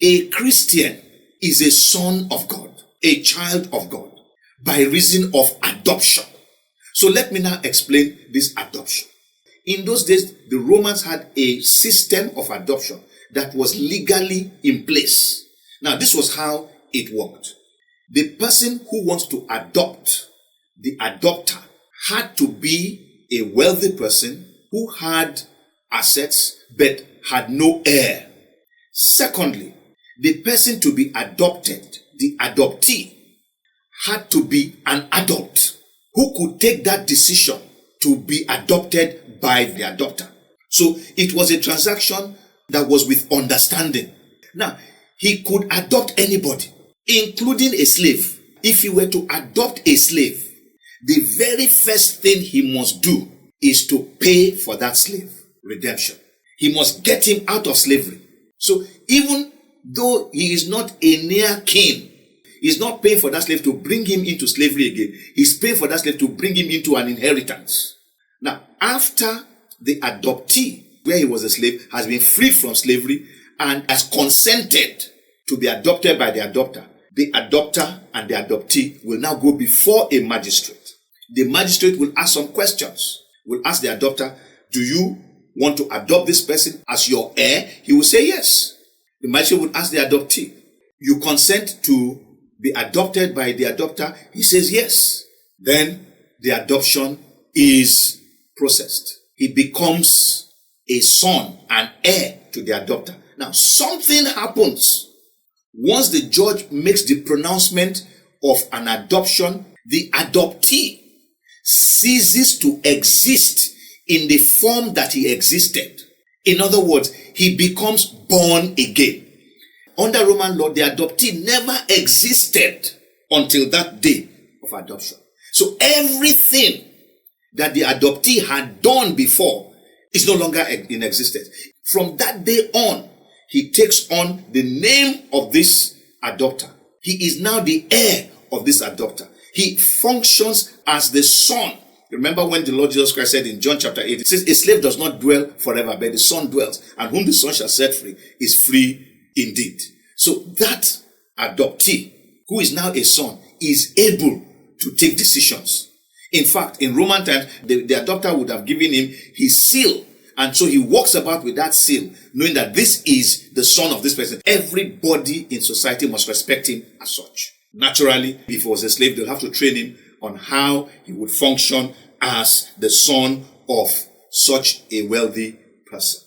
A Christian is a son of God, a child of God, by reason of adoption. So let me now explain this adoption. In those days, the Romans had a system of adoption that was legally in place. Now, this was how it worked. The person who wants to adopt, the adopter, had to be a wealthy person who had assets but had no heir. Secondly, the person to be adopted, the adoptee, had to be an adult who could take that decision to be adopted by the adopter. So it was a transaction that was with understanding. Now, he could adopt anybody, including a slave. If he were to adopt a slave, the very first thing he must do is to pay for that slave redemption. He must get him out of slavery. So even though he is not a near kin, he's not paying for that slave to bring him into slavery again. He's paying for that slave to bring him into an inheritance. Now, after the adoptee, where he was a slave, has been freed from slavery and has consented to be adopted by the adopter, the adopter and the adoptee will now go before a magistrate. The magistrate will ask some questions. Will ask the adopter, do you want to adopt this person as your heir? He will say yes. The magistrate would ask the adoptee, you consent to be adopted by the adopter? He says yes. Then the adoption is processed. He becomes a son, an heir to the adopter. Now, something happens. Once the judge makes the pronouncement of an adoption, the adoptee ceases to exist in the form that he existed. In other words, he becomes born again. Under Roman law, the adoptee never existed until that day of adoption. So everything that the adoptee had done before is no longer in existence. From that day on, he takes on the name of this adopter. He is now the heir of this adopter. He functions as the son. Remember when the Lord Jesus Christ said in John chapter 8, it says, a slave does not dwell forever, but the son dwells, and whom the son shall set free is free indeed. So that adoptee, who is now a son, is able to take decisions. In fact, in Roman times, the adopter would have given him his seal. And so he walks about with that seal, knowing that this is the son of this person. Everybody in society must respect him as such. Naturally, if he was a slave, they'll have to train him on how he would function as the son of such a wealthy person.